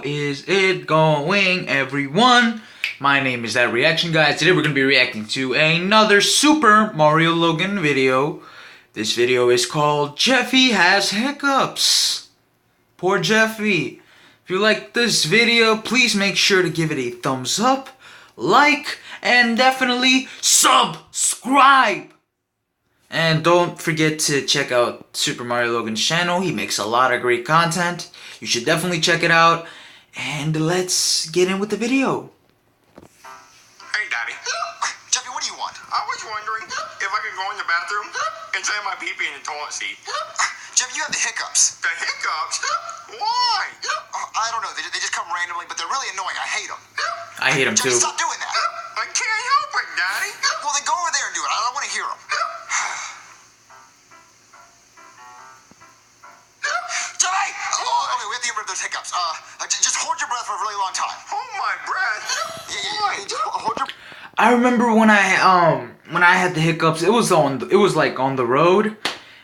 is it going, everyone? My name is That Reaction Guys. Today we're going to be reacting to another Super Mario Logan video. This video is called Jeffy Has Hiccups. Poor Jeffy. If you like this video, please make sure to give it a thumbs up, like, and definitely subscribe. And don't forget to check out Super Mario Logan's channel. He makes a lot of great content. You should definitely check it out. And let's get in with the video. Hey, Daddy. Jeffy, what do you want? I was wondering if I could go in the bathroom and save my pee-pee in the toilet seat. Jeffy, you have the hiccups. The hiccups? Why? I don't know. They just come randomly, but they're really annoying. I hate them. I hate him too. Jeffy, stop doing that. I can't help it, Daddy. Well, then go over there and do it. I don't want to hear them. Jeffy! Oh, okay, we have to get rid of those hiccups. Just hold your breath for a really long time. Hold my breath. Yeah, just hold your... I remember when I had the hiccups, it was like on the road,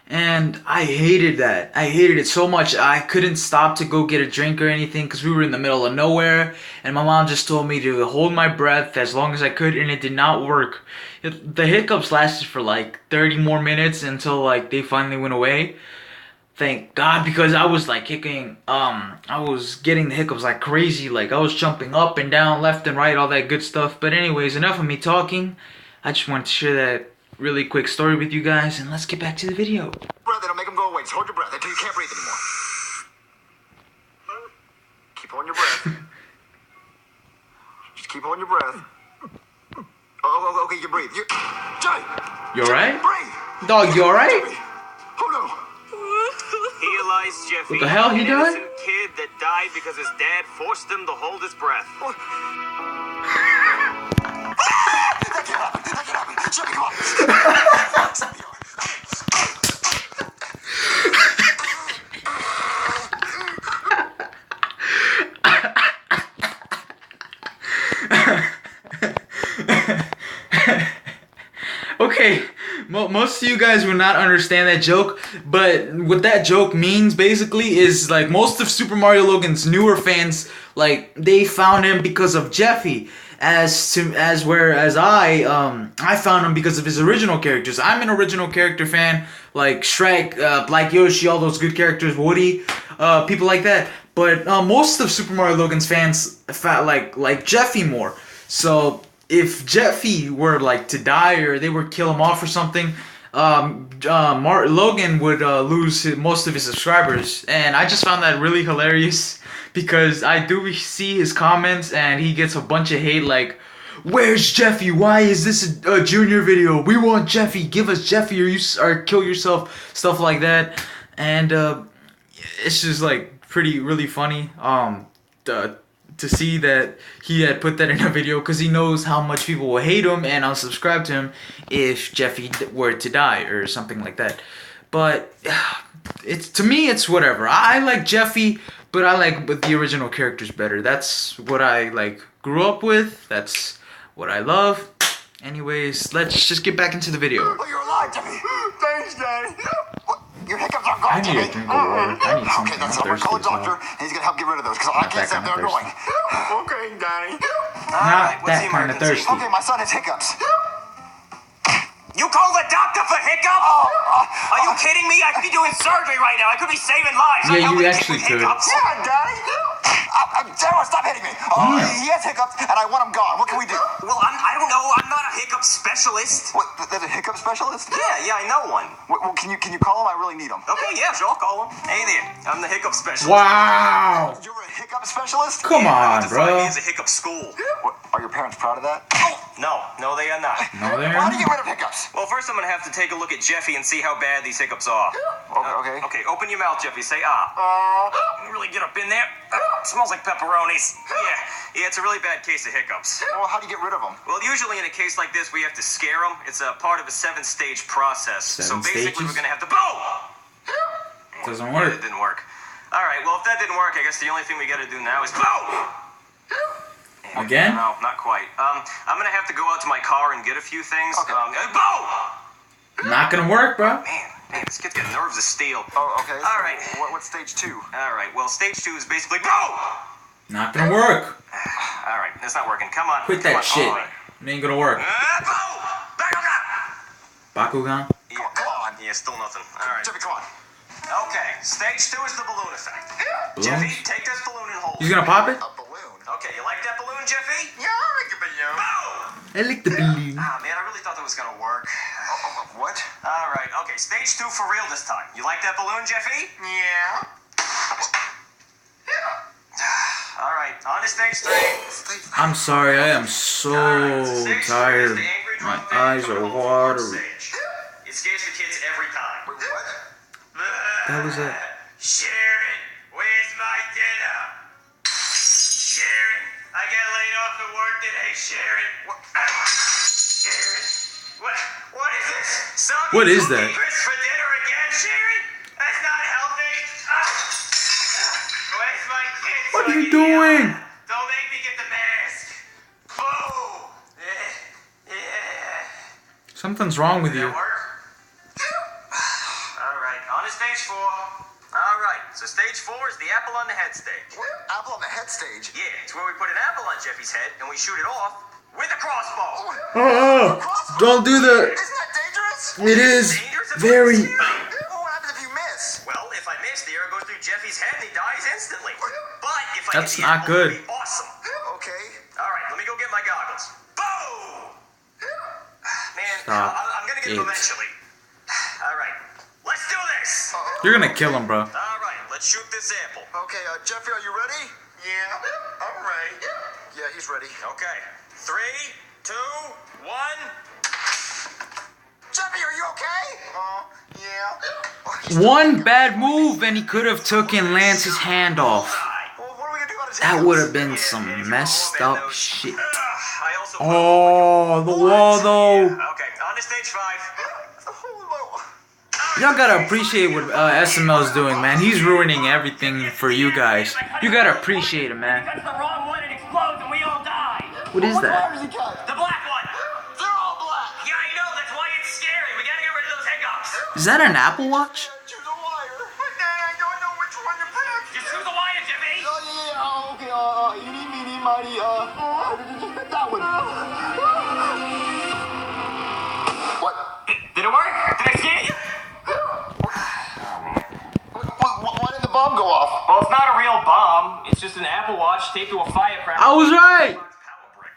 and I hated that. I hated it so much. I couldn't stop to go get a drink or anything because we were in the middle of nowhere, and my mom just told me to hold my breath as long as I could, and it did not work. The hiccups lasted for like 30 more minutes until like they finally went away. Thank God, because I was like kicking, I was getting the hiccups like crazy. Like I was jumping up and down, left and right, all that good stuff. But anyways, enough of me talking. I just wanted to share that really quick story with you guys, and let's get back to the video. breath. It'll make them go away. Just hold your breath until you can't breathe anymore. Keep holding your breath. Just keep holding your breath. Oh, okay, you breathe. Jay! You alright? Breathe! Dog, you alright? Oh no! He lies, Jeffy. What the hell, he an died? innocent kid that died because his dad forced him to hold his breath. That can't happen. That can't happen. Jeffy, come on. Okay, most of you guys will not understand that joke, but what that joke means basically is like most of Super Mario Logan's newer fans, like they found him because of Jeffy, whereas I found him because of his original characters. I'm an original character fan, like Shrek, Black Yoshi, all those good characters, Woody, people like that. But most of Super Mario Logan's fans like Jeffy more. So if Jeffy were like to die or they would kill him off or something, Logan would lose most of his subscribers. And I just found that really hilarious because I do see his comments and he gets a bunch of hate like, "Where's Jeffy? Why is this a junior video? We want Jeffy. Give us Jeffy or kill yourself." Stuff like that. And it's just like really funny to see that he had put that in a video because he knows how much people will hate him and unsubscribe to him if Jeffy were to die or something like that. But to me it's whatever. I like Jeffy, but I like the original characters better. That's what I like grew up with. That's what I love. Anyways, let's just get back into the video. Oh, you're alive, Jeffy. Thanks, Daddy. What? Your hiccups are gone, I need a Jeffy. drink of water. I need something. Okay, that's I'm I'm gonna call a thirsty, doctor, and he's gonna help get rid of those because I can't stand they're annoying. Okay, Daddy. Not that kind of thirsty. Okay, my son has hiccups. You call the doctor for hiccups? Are you kidding me? I could be doing surgery right now. I could be saving lives. Yeah, Are you helping actually kids with could. hiccups? Yeah, Daddy. Sarah, stop hitting me. He has hiccups, and I want him gone. What can we do? Well, I don't know. I'm not a hiccup specialist. What? There's a hiccup specialist? Yeah, I know one. Well, can you call him? I really need him. Okay, yeah, sure, I'll call him. Hey there, I'm the hiccup specialist. Wow. You're a hiccup specialist? Come on, Define me bro. as a hiccup school. What, are your parents proud of that? No, they are not. No, there. How do you get rid of hiccups? Well, first I'm gonna have to take a look at Jeffy and see how bad these hiccups are. Okay. Okay, open your mouth, Jeffy. Say ah. Really get up in there. Smells like pepperonis. Yeah, it's a really bad case of hiccups. Well, how do you get rid of them? Well, usually in a case like this, we have to scare them. It's a part of a 7-stage process. So basically, stages? we're gonna have to blow. Doesn't Yeah, work. it didn't work. All right. Well, if that didn't work, I guess the only thing we got to do now is blow. Again? No, not quite. I'm gonna have to go out to my car and get a few things. Okay. Blow. Not gonna work, bro. Man, this kid's got nerves of steel. Oh, okay. All right. What's stage 2? All right. Well, stage 2 is basically blow. Not gonna work. All right, it's not working. Come on. Quit come that on. shit. All right. It ain't gonna work. Bakugan. Bakugan? Yeah, Come on. Yeah, still nothing. All right. Jeffy, come on. Okay, stage 2 is the balloon effect. Balloons? Jeffy, take this balloon and hold He's it. gonna pop it? A balloon. Okay, you like that balloon, Jeffy? Yeah, I like a balloon. Boom! I like the balloon. Ah, man, I really thought that was gonna work. What? All right, okay, stage 2 for real this time. You like that balloon, Jeffy? Yeah. All right, on to stage 3. I'm sorry, I am so tired. My eyes are watery. It scares the kids every time. Wait, what? That was it. Sharon, where's my dinner? Sharon, I got laid off at work today, Sharon. Sharon, what is this? Something What is that? Chris for dinner again, Sharon? That's not healthy. Where's my kids? What are you doing? Don't make me get the mask. Boo! Yeah. Something's wrong with Did you. that work? All right, on to stage 4. All right, so stage 4 is the apple on the head stage. What? Apple on the head stage? Yeah, it's where we put an apple on Jeffy's head and we shoot it off with a crossbow. Don't do that. Isn't that dangerous? It is very. What happens if you miss? Well, if I miss, the arrow goes through Jeffy's head and he dies instantly. But if I That's hit the not apple, good. it'll be awesome. Okay. All right, let me go get my goggles. Boom! Man, Stop I'm gonna get it. him eventually. All right, let's do this. You're gonna kill him, bro. All right, let's shoot this apple. Okay, Jeffy, are you ready? Yeah, I'm ready. Yeah, he's ready. Okay, 3, 2, 1. Jeffy, are you okay? Yeah. One bad move and he could have taken Lance's hand off. Well, what are we gonna do about his That hiccups? would have been some messed up shit. I also Oh, the wall though. Okay, on to stage 5. Y'all gotta appreciate what SML is doing, man. He's ruining everything for you guys. You gotta appreciate him, man. Cuts the wrong one, it explodes, and we all die. What is What that? wires he cut? The black one. They're all black. Yeah, I know. That's why it's scary. We gotta get rid of those hiccups. Is that an Apple Watch? Choose a wire. But then I don't know which one to pick. Just choose the wire, Jeffy. Okay, eeny, meeny, miny, that one. What? Did it work? Did I scare you? Why didn't the bomb go off? Well, it's not a real bomb. It's just an Apple Watch taped to a firecracker. I was right. Power brick.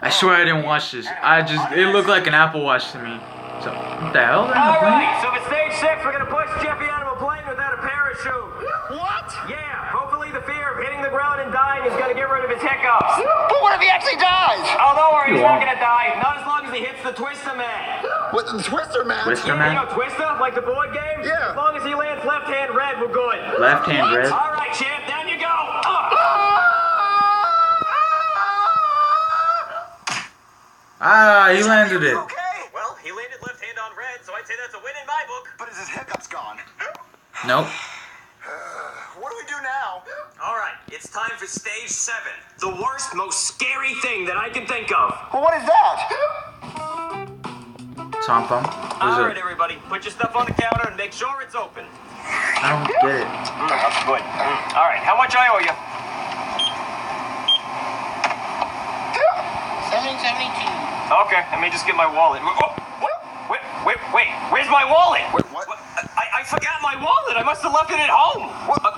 I swear I didn't watch this. It looked like an Apple Watch to me. So, what the hell? They're in a All plane? right, so for stage 6, we're gonna push Jeffy out of a plane without a parachute. What? Yeah, hopefully the fear of hitting the ground and dying is gonna get rid of his hiccups. But what if he actually dies? Oh, don't worry, he's You not won't. gonna die. Not as long as he hits the Twister Man. What, the Twister Man? Twister Yeah, you know Man? Twister, like the board game? Yeah. As long as he lands left hand red, we're good. Left hand red. All right, champ, down you go. Ah, he landed it. Okay. Well, he landed left hand on red, so I'd say that's a win in my book. But is his hiccups gone? Nope. What do we do now? All right, it's time for stage 7. The worst, most scary thing that I can think of. Well, what is that? Tom Thumb? All Is right, it? everybody, put your stuff on the counter and make sure it's open. I don't get it. That's good. All right, how much I owe you? 772. Okay, let me just get my wallet. Oh, wait, where's my wallet? Wait, what? I forgot my wallet. I must have left it at home.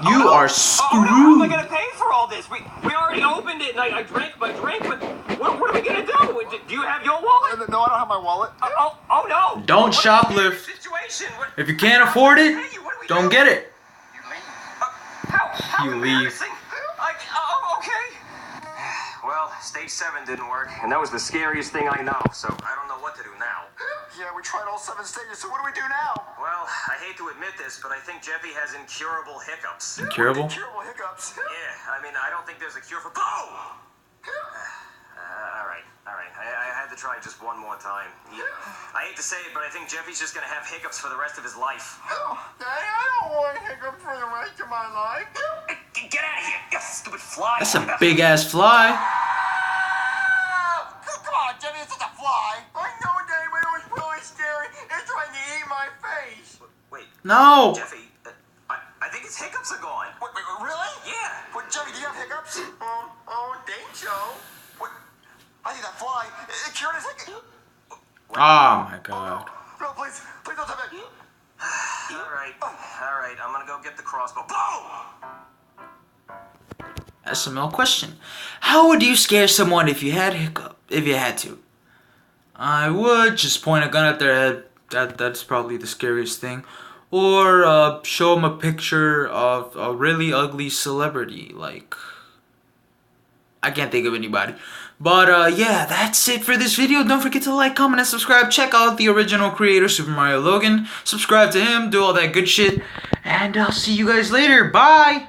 You are Oh, no, how am I screwed. gonna pay for all this? We already opened it, and I drank my drink, but what are we gonna do? Do you have your wallet? No, I don't have my wallet. Oh no! Don't What is shoplift. the situation? If you can't afford it, Hey, what do we don't do? get it. How You leave. embarrassing. Okay. Well, stage 7 didn't work, and that was the scariest thing I know, so I don't know what to do now. Yeah, we tried all 7 stages, so what do we do now? Well, I hate to admit this, but I think Jeffy has incurable hiccups. Incurable? Incurable hiccups. Yeah, I mean, I don't think there's a cure for... Boom! All right. I had to try just one more time. Yeah. I hate to say it, but I think Jeffy's just gonna have hiccups for the rest of his life. Daddy, I don't want hiccups for the rest of my life. Get out of here, you stupid fly! That's a big ass fly. Come on, Jimmy, it's just a fly. I know, Daddy, but it was really scary. It's trying to eat my face. Wait, No. Jeffy, I think his hiccups are gone. Wait, really? Yeah. Wait, Jimmy, do you have hiccups? Joe. What? I think that fly. It cured his hiccup. Oh my god. No, please don't tell me. All right. I'm gonna go get the crossbow. Boom! SML question: how would you scare someone if you had to? I would just point a gun at their head. That's probably the scariest thing. Or show them a picture of a really ugly celebrity. Like, I can't think of anybody. But yeah, that's it for this video. Don't forget to like, comment, and subscribe. Check out the original creator, Super Mario Logan. Subscribe to him. Do all that good shit. And I'll see you guys later. Bye!